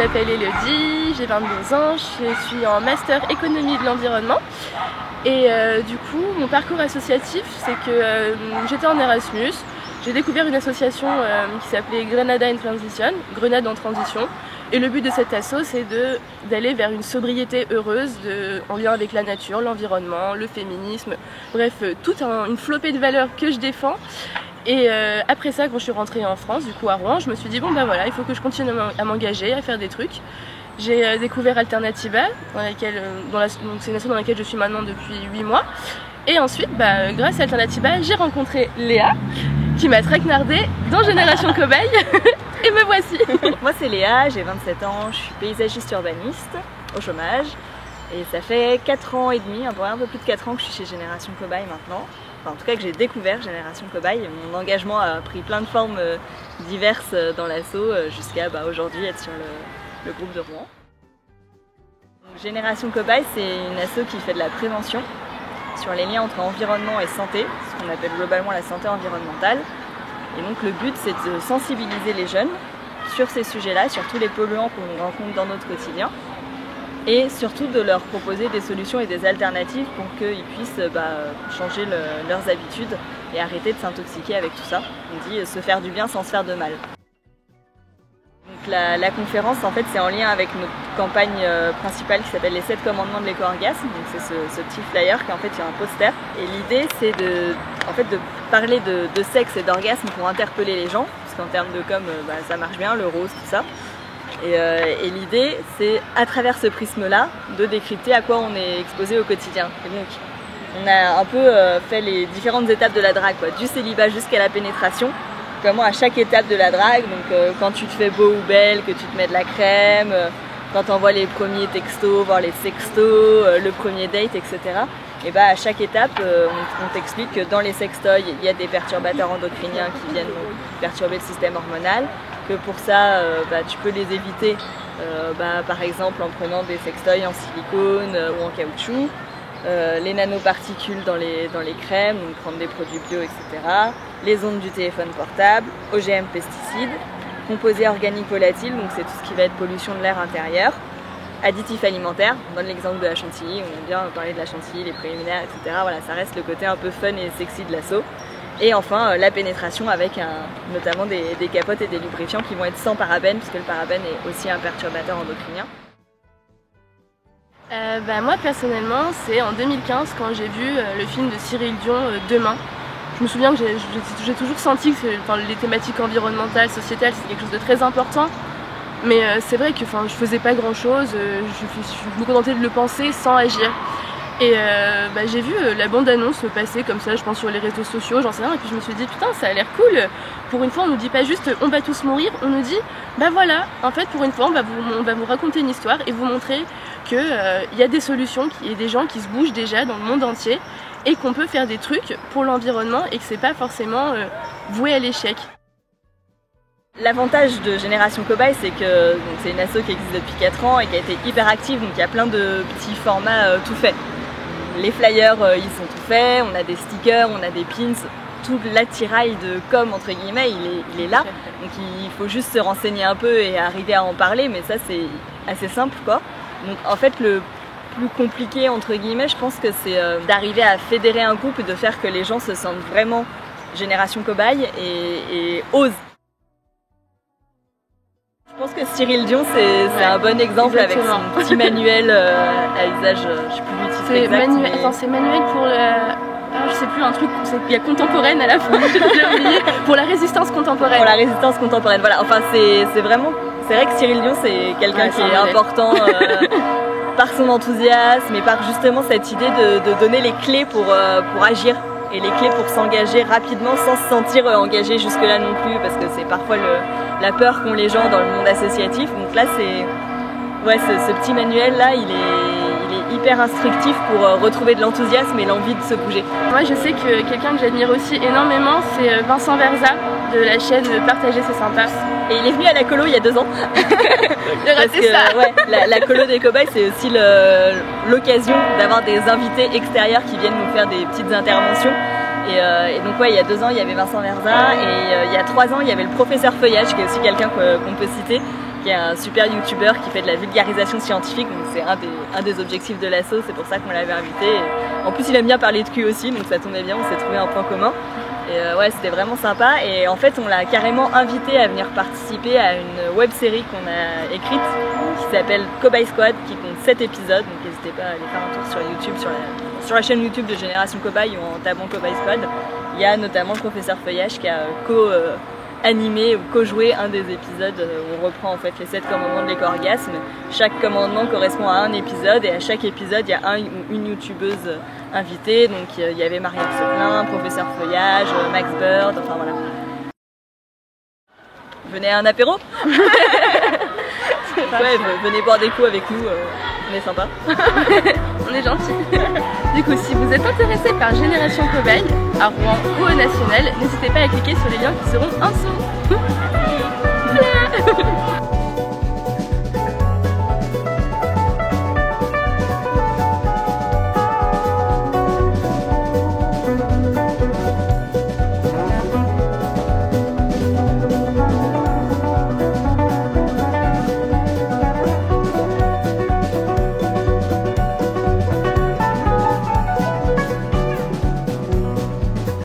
m'appelle Elodie, j'ai 22 ans, je suis en master économie de l'environnement. Et du coup, mon parcours associatif, c'est que j'étais en Erasmus, j'ai découvert une association qui s'appelait Grenada in Transition, Grenade en transition. Et le but de cet asso, c'est d'aller vers une sobriété heureuse en lien avec la nature, l'environnement, le féminisme, bref, toute une flopée de valeurs que je défends. Et après ça, quand je suis rentrée en France, du coup à Rouen, je me suis dit bon ben voilà, il faut que je continue à m'engager, à faire des trucs. J'ai découvert Alternativa, c'est une asso dans laquelle je suis maintenant depuis 8 mois. Et ensuite, grâce à Alternativa, j'ai rencontré Léa, qui m'a traquenardée dans Génération Cobaye. Et me voici. Moi c'est Léa, j'ai 27 ans, je suis paysagiste urbaniste, au chômage. Et ça fait 4 ans et demi, un peu plus de 4 ans que je suis chez Génération Cobaye maintenant. Enfin, en tout cas que j'ai découvert Génération Cobaye. Mon engagement a pris plein de formes diverses dans l'asso jusqu'à aujourd'hui être sur le groupe de Rouen. Donc, Génération Cobaye, c'est une asso qui fait de la prévention sur les liens entre environnement et santé, ce qu'on appelle globalement la santé environnementale. Et donc le but, c'est de sensibiliser les jeunes sur ces sujets-là, sur tous les polluants qu'on rencontre dans notre quotidien, et surtout de leur proposer des solutions et des alternatives pour qu'ils puissent changer leurs habitudes et arrêter de s'intoxiquer avec tout ça. On dit se faire du bien sans se faire de mal. Donc la conférence, en fait, c'est en lien avec notre campagne principale qui s'appelle les 7 commandements de l'éco-orgasme. Donc c'est ce petit flyer qui en fait il y a un poster. Et l'idée, c'est de parler de sexe et d'orgasme pour interpeller les gens, parce qu'en termes de com, ça marche bien, le rose, tout ça. Et l'idée, c'est à travers ce prisme-là, de décrypter à quoi on est exposé au quotidien. Et donc, on a un peu fait les différentes étapes de la drague, du célibat jusqu'à la pénétration. Comment à chaque étape de la drague, donc quand tu te fais beau ou belle, que tu te mets de la crème, quand tu envoies les premiers textos, voire les sextos, le premier date, etc. Et à chaque étape, on t'explique que dans les sextoys, il y a des perturbateurs endocriniens qui viennent perturber le système hormonal, que pour ça, tu peux les éviter, par exemple en prenant des sextoys en silicone ou en caoutchouc, les nanoparticules dans les crèmes, donc prendre des produits bio, etc. Les ondes du téléphone portable, OGM pesticides, composés organiques volatiles, donc c'est tout ce qui va être pollution de l'air intérieur, additifs alimentaires, on donne l'exemple de la chantilly, on aime bien parler de la chantilly, les préliminaires, etc. Voilà, ça reste le côté un peu fun et sexy de l'asso. Et enfin, la pénétration avec notamment des capotes et des lubrifiants qui vont être sans parabènes, puisque le parabène est aussi un perturbateur endocrinien. Moi personnellement, c'est en 2015 quand j'ai vu le film de Cyril Dion, Demain. Je me souviens que j'ai toujours senti que les thématiques environnementales, sociétales, c'est quelque chose de très important. Mais c'est vrai que je faisais pas grand chose, je me contentais de le penser sans agir. Et j'ai vu la bande-annonce passer comme ça, je pense sur les réseaux sociaux, j'en sais rien, et puis je me suis dit putain ça a l'air cool. Pour une fois on nous dit pas juste on va tous mourir, on nous dit voilà, en fait pour une fois on va vous raconter une histoire et vous montrer qu'il y a des solutions, qu'il y a des gens qui se bougent déjà dans le monde entier et qu'on peut faire des trucs pour l'environnement et que c'est pas forcément voué à l'échec. L'avantage de Génération Cobaye, c'est que c'est une asso qui existe depuis 4 ans et qui a été hyper active, donc il y a plein de petits formats tout faits. Les flyers, ils sont tout faits, on a des stickers, on a des pins, tout l'attirail de com entre guillemets, il est là. Donc il faut juste se renseigner un peu et arriver à en parler, mais ça c'est assez simple quoi. Donc en fait le plus compliqué entre guillemets, je pense que c'est d'arriver à fédérer un groupe et de faire que les gens se sentent vraiment Génération Cobaye et osent. Je pense que Cyril Dion c'est un bon exemple. Exactement. Avec son petit manuel à usage, je sais plus l'utiliser exact. C'est manuel pour je sais plus, un truc, il y a contemporaine à la fin, j'ai oublié, pour la résistance contemporaine. Pour la résistance contemporaine, voilà, enfin c'est vrai que Cyril Dion c'est quelqu'un qui est important par son enthousiasme et par justement cette idée de donner les clés pour agir. Et les clés pour s'engager rapidement sans se sentir engagé jusque là non plus, parce que c'est parfois la peur qu'ont les gens dans le monde associatif. Donc là ce petit manuel là il est hyper instructif pour retrouver de l'enthousiasme et l'envie de se bouger. Moi je sais que quelqu'un que j'admire aussi énormément c'est Vincent Verza de la chaîne Partager c'est sympa. Et il est venu à la colo il y a 2 ans. J'ai raté ça. Ouais, la colo des cobayes c'est aussi l'occasion d'avoir des invités extérieurs qui viennent nous faire des petites interventions. Et donc il y a 2 ans il y avait Vincent Verza et il y a 3 ans il y avait le professeur Feuillage qui est aussi quelqu'un qu'on peut citer, qui est un super youtubeur qui fait de la vulgarisation scientifique, donc c'est un des objectifs de l'asso, c'est pour ça qu'on l'avait invité. Et en plus il aime bien parler de cul aussi, donc ça tombait bien, on s'est trouvé un point commun. Et ouais, c'était vraiment sympa, et en fait on l'a carrément invité à venir participer à une web série qu'on a écrite qui s'appelle Cobaye Squad, qui compte 7 épisodes, donc n'hésitez pas à aller faire un tour sur YouTube, sur la chaîne YouTube de Génération Cobaye ou en tapant Cobaye Squad. Il y a notamment le professeur Feuillage qui a animé ou co-joué un des épisodes où on reprend en fait les 7 commandements de l'éco-orgasme. Chaque commandement correspond à un épisode, et à chaque épisode il y a un ou une youtubeuse invitée, donc il y avait Marianne Seclin, professeur Feuillage, Max Bird, enfin voilà. Venez à un apéro. Ouais, venez boire des coups avec nous, on est sympa. On est gentils. Du coup, si vous êtes intéressé par Génération Cobaye, à Rouen ou au National, n'hésitez pas à cliquer sur les liens qui seront en dessous. Voilà.